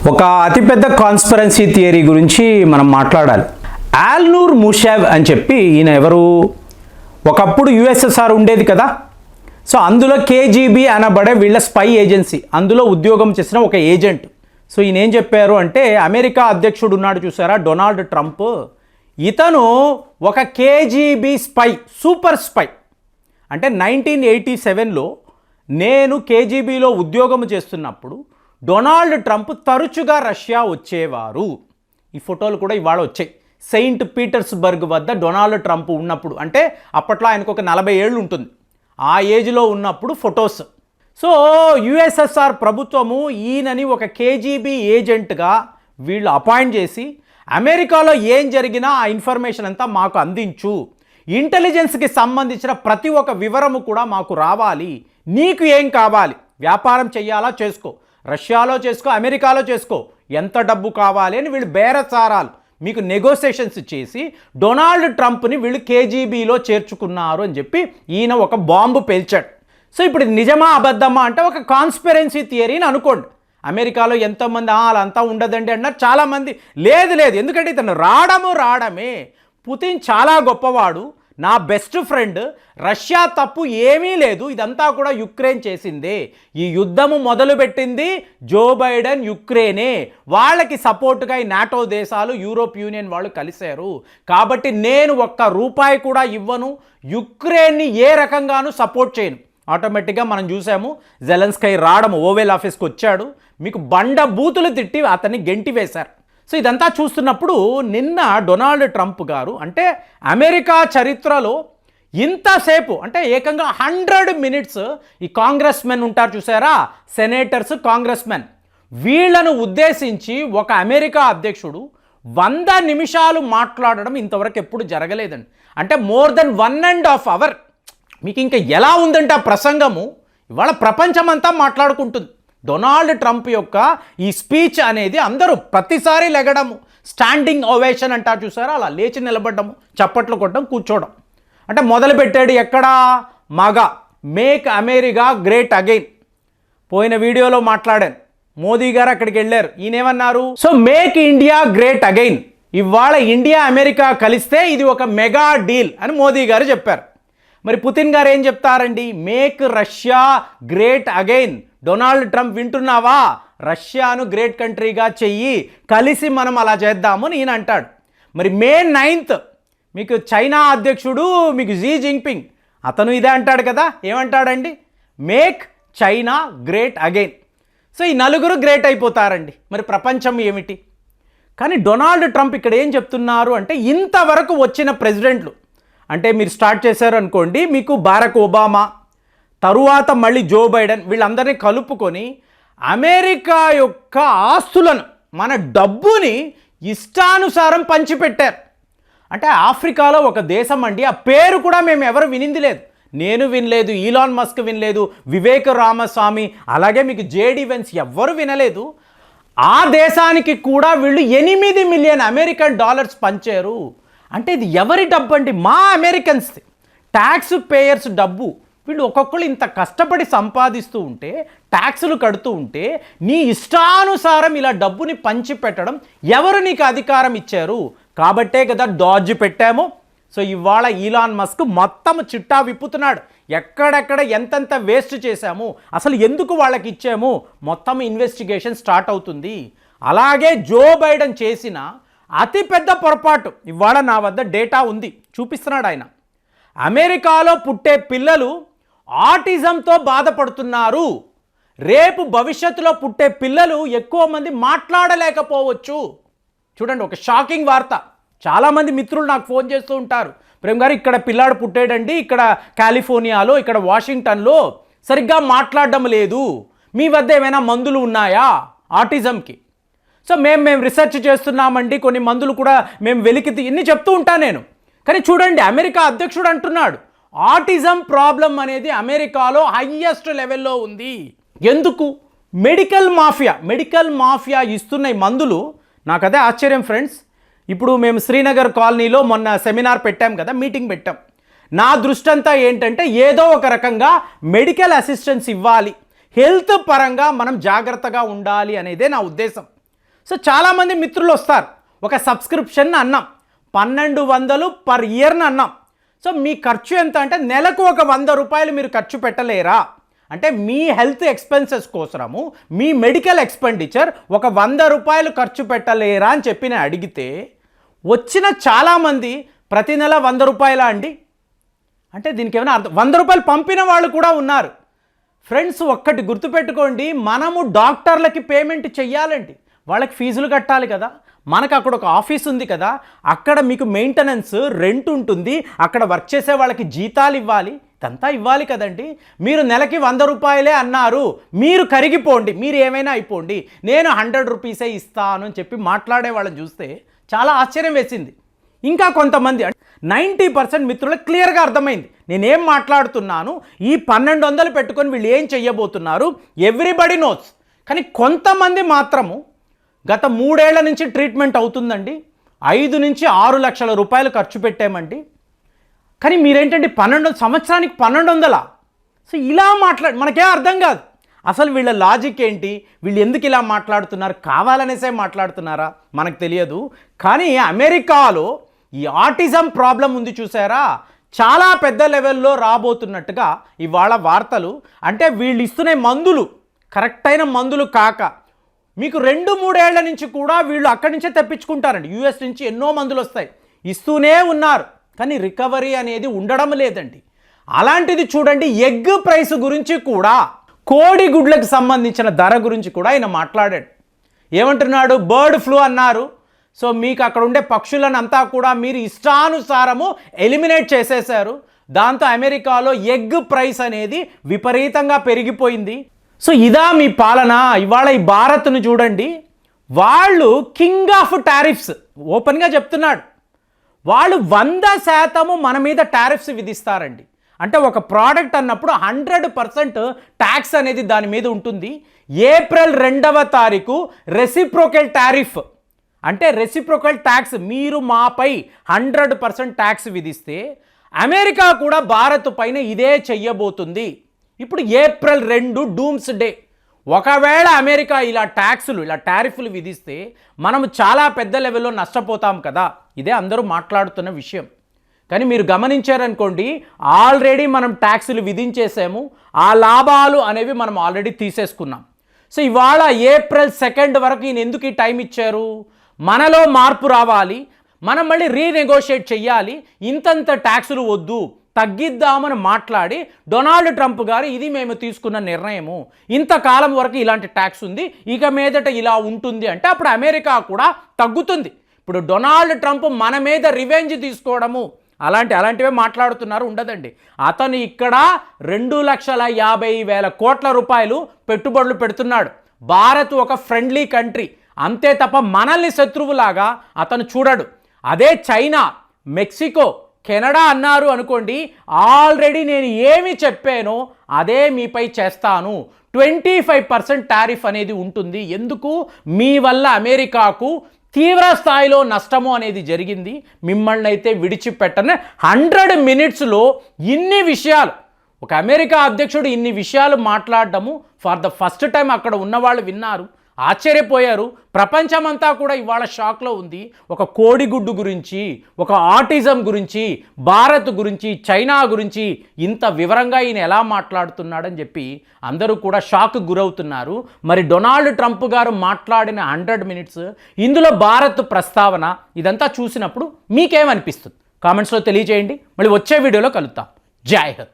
ఒక అతిపెద్ద conspiracy theory గురించి మనం మాట్లాడాలి. ఆల్నూర్ ముషావ్ అని చెప్పి ఈయన ఎవరు? ఒకప్పుడు యుఎస్ఎస్ఆర్ ఉండేది కదా, సో అందులో కేజీబీ అనబడే వీళ్ళ స్పై ఏజెన్సీ, అందులో ఉద్యోగం చేసిన ఒక ఏజెంట్. సో ఈయన ఏం చెప్పారు అంటే, అమెరికా అధ్యక్షుడు ఉన్నాడు చూసారా డొనాల్డ్ ట్రంప్, ఇతను ఒక కేజీబీ స్పై, సూపర్ స్పై. అంటే 1987లో నేను కేజీబీలో ఉద్యోగం చేస్తున్నప్పుడు డొనాల్డ్ ట్రంప్ తరచుగా రష్యా వచ్చేవారు. ఈ ఫోటోలు కూడా ఇవాళ వచ్చాయి. సెయింట్ పీటర్స్బర్గ్ వద్ద డొనాల్డ్ ట్రంప్ ఉన్నప్పుడు, అంటే అప్పట్లో ఆయనకు ఒక 40 ఏళ్ళు ఉంటుంది, ఆ ఏజ్లో ఉన్నప్పుడు ఫొటోస్. సో యుఎస్ఎస్ఆర్ ప్రభుత్వము ఈయనని ఒక కేజీబీ ఏజెంట్గా వీళ్ళు అపాయింట్ చేసి, అమెరికాలో ఏం జరిగినా ఆ ఇన్ఫర్మేషన్ అంతా మాకు అందించు, ఇంటెలిజెన్స్కి సంబంధించిన ప్రతి ఒక్క వివరము కూడా మాకు రావాలి, నీకు ఏం కావాలి, వ్యాపారం చెయ్యాలా చేసుకో, రష్యాలో చేసుకో, అమెరికాలో చేసుకో, ఎంత డబ్బు కావాలి అని వీళ్ళు బేరసారాలు, మీకు నెగోసియేషన్స్ చేసి డొనాల్డ్ ట్రంప్ని వీళ్ళు కేజీబీలో చేర్చుకున్నారు అని చెప్పి ఈయన ఒక బాంబు పేల్చాడు. సో ఇప్పుడు నిజమా అబద్ధమా అంటే ఒక కాన్స్పిరెన్సీ థియరీని అనుకోండి. అమెరికాలో ఎంతోమంది అలా అంతా ఉండదండి అన్నారు, చాలామంది లేదు లేదు, ఎందుకంటే ఇతను రావడమే, పుతిన్ చాలా గొప్పవాడు, నా బెస్ట్ ఫ్రెండ్, రష్యా తప్పు ఏమీ లేదు, ఇదంతా కూడా యుక్రెయిన్ చేసిందే, ఈ యుద్ధము మొదలుపెట్టింది జో బైడెన్, యుక్రెయినే, వాళ్ళకి సపోర్టుగా ఈ నాటో దేశాలు, యూరోప్ యూనియన్ వాళ్ళు కలిశారు, కాబట్టి నేను ఒక్క రూపాయి కూడా ఇవ్వను, యుక్రెయిన్ని ఏ రకంగానూ సపోర్ట్ చేయను. ఆటోమేటిక్గా మనం చూసాము, జెలెన్స్కై రావడం, ఓవెల్ ఆఫీస్కి వచ్చాడు, మీకు బండ బూతులు తిట్టి అతన్ని గెంటి వేశారు. సో ఇదంతా చూస్తున్నప్పుడు నిన్న డొనాల్డ్ ట్రంప్ గారు, అంటే అమెరికా చరిత్రలో ఇంతసేపు, అంటే ఏకంగా 100 మినిట్స్ ఈ కాంగ్రెస్ మెన్ ఉంటారు చూసారా, సెనేటర్స్, కాంగ్రెస్ మెన్, వీళ్ళను ఉద్దేశించి ఒక అమెరికా అధ్యక్షుడు 100 నిమిషాలు మాట్లాడడం ఇంతవరకు ఎప్పుడు జరగలేదండి. అంటే మోర్ దెన్ 1.5 అవర్. మీకు ఇంకా ఎలా ఉందంటే ఆ ప్రసంగము, ఇవాళ ప్రపంచమంతా మాట్లాడుకుంటుంది. డొనాల్డ్ ట్రంప్ యొక్క ఈ స్పీచ్ అనేది అందరూ ప్రతిసారి లెగడము, స్టాండింగ్ ఓవేషన్ అంటారు చూసారా, అలా లేచి నిలబడ్డము, చప్పట్లు కొట్టడం, కూర్చోవడం. అంటే మొదలుపెట్టాడు ఎక్కడా, మేక్ అమెరికా గ్రేట్ అగైన్. పోయిన వీడియోలో మాట్లాడాను, మోదీ గారు అక్కడికి వెళ్ళారు, ఈయనేమన్నారు, so make India great again, ఇవాళ ఇండియా అమెరికా కలిస్తే ఇది ఒక మెగా డీల్ అని మోదీ గారు చెప్పారు. మరి పుతిన్ గారు ఏం చెప్తారండి, make Russia great again. Donald Trump వింటున్నావా, రష్యాను గ్రేట్ కంట్రీగా చెయ్యి, కలిసి మనం అలా చేద్దాము అని ఈయన అంటాడు. మరి మే 9th మీకు చైనా అధ్యక్షుడు, మీకు జీ జింగ్పింగ్, అతను ఇదే అంటాడు కదా, ఏమంటాడండి, make China great again. So ఈ నలుగురు గ్రేట్ అయిపోతారండి, మరి ప్రపంచం ఏమిటి? కానీ డొనాల్డ్ ట్రంప్ ఇక్కడ ఏం చెప్తున్నారు అంటే, ఇంతవరకు వచ్చిన ప్రెసిడెంట్లు, అంటే మీరు స్టార్ట్ చేశారు అనుకోండి, మీకు బారక్ ఒబామా, తరువాత మళ్ళీ జో బైడెన్, వీళ్ళందరినీ కలుపుకొని అమెరికా యొక్క ఆస్తులను, మన డబ్బుని ఇష్టానుసారం పంచిపెట్టారు. అంటే ఆఫ్రికాలో ఒక దేశం అండి, ఆ పేరు కూడా మేము ఎవరు వినింది లేదు, నేను వినలేదు, ఈలాన్ మస్క్ వినలేదు, వివేక్ రామస్వామి, అలాగే మీకు జేడి వెన్స్ ఎవ్వరు వినలేదు. ఆ దేశానికి కూడా వీళ్ళు 8 మిలియన్ అమెరికన్ డాలర్స్ పంచారు. అంటే ఇది ఎవరి డబ్బు అండి, మా అమెరికన్స్ది, ట్యాక్స్ పేయర్స్ డబ్బు. వీళ్ళు ఒక్కొక్కరు ఇంత కష్టపడి సంపాదిస్తూ ఉంటే, ట్యాక్సులు కడుతూ ఉంటే, నీ ఇష్టానుసారం ఇలా డబ్బుని పంచి పెట్టడం ఎవరు నీకు అధికారం ఇచ్చారు? కాబట్టే కదా డాజ్ పెట్టాము. సో ఇవాళ ఈలాన్ మస్క్ మొత్తం చిట్టా విప్పుతున్నాడు, ఎక్కడెక్కడ ఎంతెంత వేస్ట్ చేశాము, అసలు ఎందుకు వాళ్ళకి ఇచ్చాము, మొత్తం ఇన్వెస్టిగేషన్ స్టార్ట్ అవుతుంది. అలాగే జో బైడెన్ చేసిన అతిపెద్ద పొరపాటు, ఇవాళ నా వద్ద డేటా ఉంది, చూపిస్తున్నాడు ఆయన, అమెరికాలో పుట్టే పిల్లలు ఆటిజంతో బాధపడుతున్నారు, రేపు భవిష్యత్తులో పుట్టే పిల్లలు ఎక్కువ మంది మాట్లాడలేకపోవచ్చు. చూడండి, ఒక షాకింగ్ వార్త. చాలామంది మిత్రులు నాకు ఫోన్ చేస్తూ ఉంటారు, ప్రేమ్ గారు ఇక్కడ పిల్లాడు పుట్టాడండి, ఇక్కడ కాలిఫోర్నియాలో, ఇక్కడ వాషింగ్టన్లో సరిగ్గా మాట్లాడడం లేదు, మీ వద్ద ఏమైనా మందులు ఉన్నాయా ఆటిజంకి? సో మేము రీసెర్చ్ చేస్తున్నామండి, కొన్ని మందులు కూడా మేము వెలికి ఇన్ని చెప్తూ ఉంటాను నేను. కానీ చూడండి, అమెరికా అధ్యక్షుడు అంటున్నాడు ఆటిజం ప్రాబ్లం అనేది అమెరికాలో హైయెస్ట్ లెవెల్లో ఉంది. ఎందుకు? మెడికల్ మాఫియా ఇస్తున్న మందులు. నాకు అదే ఆశ్చర్యం ఫ్రెండ్స్. ఇప్పుడు మేము శ్రీనగర్ కాలనీలో మొన్న సెమినార్ పెట్టాం కదా, మీటింగ్ పెట్టాం. నా దృష్టి అంతా ఏంటంటే ఏదో ఒక రకంగా మెడికల్ అసిస్టెన్స్ ఇవ్వాలి, హెల్త్ పరంగా మనం జాగ్రత్తగా ఉండాలి అనేదే నా ఉద్దేశం. సో చాలామంది మిత్రులు వస్తారు, ఒక సబ్స్క్రిప్షన్ అన్నాం 1200 పర్ ఇయర్ని అన్నాం. సో మీ ఖర్చు ఎంత అంటే నెలకు ఒక 100 రూపాయలు మీరు ఖర్చు పెట్టలేరా అంటే మీ హెల్త్ ఎక్స్పెన్సెస్ కోసము మీ మెడికల్ ఎక్స్పెండిచర్ ఒక 100 రూపాయలు ఖర్చు పెట్టలేరా అని చెప్పి నేను అడిగితే వచ్చిన చాలామంది ప్రతి నెల 100 రూపాయలా అండి అంటే దీనికి ఏమైనా అర్థం, 100 రూపాయలు పంపిన వాళ్ళు కూడా ఉన్నారు. ఫ్రెండ్స్ ఒక్కటి గుర్తుపెట్టుకోండి, మనము డాక్టర్లకి పేమెంట్ చెయ్యాలండి, వాళ్ళకి ఫీజులు కట్టాలి కదా, మనకు అక్కడ ఒక ఆఫీస్ ఉంది కదా, అక్కడ మీకు మెయింటెనెన్స్ రెంట్ ఉంటుంది, అక్కడ వర్క్ చేసే వాళ్ళకి జీతాలు ఇవ్వాలి, ఇదంతా ఇవ్వాలి కదండి. మీరు నెలకి 100 రూపాయలే అన్నారు, మీరు కరిగిపోండి, మీరు ఏమైనా అయిపోండి, నేను 100 రూపీసే ఇస్తాను అని చెప్పి మాట్లాడే వాళ్ళని చూస్తే చాలా ఆశ్చర్యం వేసింది. ఇంకా కొంతమంది 90% మిత్రులకు క్లియర్గా అర్థమైంది నేనేం మాట్లాడుతున్నాను, ఈ 1200 పెట్టుకొని వీళ్ళు ఏం చెయ్యబోతున్నారు, ఎవ్రీబడి నోస్. కానీ కొంతమంది మాత్రము గత 3 ఏళ్ల నుంచి ట్రీట్మెంట్ అవుతుందండి, 5 నుంచి 6 లక్షల రూపాయలు ఖర్చు పెట్టామండి, కానీ మీరేంటంటే సంవత్సరానికి 1200. సో ఇలా మనకేం అర్థం కాదు అసలు వీళ్ళ లాజిక్ ఏంటి, వీళ్ళు ఎందుకు ఇలా మాట్లాడుతున్నారు, కావాలనేసే మాట్లాడుతున్నారా మనకు తెలియదు. కానీ అమెరికాలో ఈ ఆటిజం ప్రాబ్లం ఉంది చూసారా, చాలా పెద్ద లెవెల్లో రాబోతున్నట్టుగా ఇవాళ వార్తలు. అంటే వీళ్ళు ఇస్తున్న మందులు కరెక్ట్ అయిన మందులు కాక మీకు 2-3 ఏళ్ల నుంచి కూడా వీళ్ళు అక్కడి నుంచే తెప్పించుకుంటారండి, యూఎస్ నుంచి ఎన్నో మందులు వస్తాయి, ఇస్తూనే ఉన్నారు, కానీ రికవరీ అనేది ఉండడం లేదండి. అలాంటిది చూడండి, ఎగ్ ప్రైస్ గురించి కూడా, కోడి గుడ్లకు సంబంధించిన ధర గురించి కూడా ఆయన మాట్లాడాడు. ఏమంటున్నాడు, బర్డ్ ఫ్లూ అన్నారు, సో మీకు అక్కడ ఉండే పక్షులను అంతా కూడా మీరు ఇష్టానుసారము ఎలిమినేట్ చేసేశారు, దాంతో అమెరికాలో ఎగ్ ప్రైస్ అనేది విపరీతంగా పెరిగిపోయింది. సో ఇదా మీ పాలన. ఇవాళ ఈ భారత్ను చూడండి, వాళ్ళు కింగ్ ఆఫ్ టారిఫ్స్ ఓపెన్గా చెప్తున్నాడు, వాళ్ళు 100% మన మీద టారిఫ్స్ విధిస్తారండి. అంటే ఒక ప్రోడక్ట్ అన్నప్పుడు 100% ట్యాక్స్ అనేది దాని మీద ఉంటుంది. ఏప్రిల్ 2వ తారీఖు రెసిప్రోకల్ టారిఫ్ అంటే రెసిప్రోకల్ ట్యాక్స్, మీరు మాపై 100% ట్యాక్స్ విధిస్తే అమెరికా కూడా భారత్ పైన ఇదే చెయ్యబోతుంది. ఇప్పుడు ఏప్రిల్ 2 డూమ్స్ డే. ఒకవేళ అమెరికా ఇలా ట్యాక్సులు ఇలా టారిఫ్లు విధిస్తే మనం చాలా పెద్ద లెవెల్లో నష్టపోతాం కదా, ఇదే అందరూ మాట్లాడుతున్న విషయం. కానీ మీరు గమనించారనుకోండి, ఆల్రెడీ మనం ట్యాక్సులు విధించేసాము, ఆ లాభాలు అనేవి మనం ఆల్రెడీ తీసేసుకున్నాం. సో ఇవాళ ఏప్రిల్ 2 వరకు ఈయన ఎందుకు ఈ టైం ఇచ్చారు, మనలో మార్పు రావాలి, మనం మళ్ళీ రీనెగోషియేట్ చెయ్యాలి, ఇంతంత ట్యాక్సులు వద్దు తగ్గిద్దామని మాట్లాడి డొనాల్డ్ ట్రంప్ గారు ఇది మేము తీసుకున్న నిర్ణయము, ఇంతకాలం వరకు ఇలాంటి ట్యాక్స్ ఉంది, ఇక మీదట ఇలా ఉంటుంది అంటే అప్పుడు అమెరికా కూడా తగ్గుతుంది. ఇప్పుడు డొనాల్డ్ ట్రంప్ మన మీద రివెంజ్ తీసుకోవడము అలాంటివే మాట్లాడుతున్నారు, ఉండదండి. అతను ఇక్కడ 2,50,000 కోట్ల రూపాయలు పెట్టుబడులు పెడుతున్నాడు. భారత్ ఒక ఫ్రెండ్లీ కంట్రీ, అంతే తప్ప మనల్ని శత్రువులాగా అతను చూడడు. అదే చైనా, మెక్సికో, కెనడా అన్నారు అనుకోండి, ఆల్రెడీ నేను ఏమి చెప్పానో అదే మీపై చేస్తాను, 25% టారిఫ్ అనేది ఉంటుంది. ఎందుకు, మీ వల్ల అమెరికాకు తీవ్ర స్థాయిలో నష్టము అనేది జరిగింది, మిమ్మల్ని అయితే విడిచిపెట్టని. 100 మినిట్స్లో ఇన్ని విషయాలు, ఒక అమెరికా అధ్యక్షుడు ఇన్ని విషయాలు మాట్లాడడము ఫర్ ద ఫస్ట్ టైం అక్కడ ఉన్నవాళ్ళు విన్నారు, ఆశ్చర్యపోయారు. ప్రపంచమంతా కూడా ఇవాళ షాక్లో ఉంది. ఒక కోడిగుడ్డు గురించి, ఒక ఆటిజం గురించి, భారత్ గురించి, చైనా గురించి ఇంత వివరంగా ఈయన ఎలా మాట్లాడుతున్నాడని చెప్పి అందరూ కూడా షాక్కు గురవుతున్నారు. మరి డొనాల్డ్ ట్రంప్ గారు మాట్లాడిన 100 మినిట్స్, ఇందులో భారత్ ప్రస్తావన, ఇదంతా చూసినప్పుడు మీకేమనిపిస్తుంది కామెంట్స్లో తెలియజేయండి. మళ్ళీ వచ్చే వీడియోలో కలుద్దాం. జై హింద్.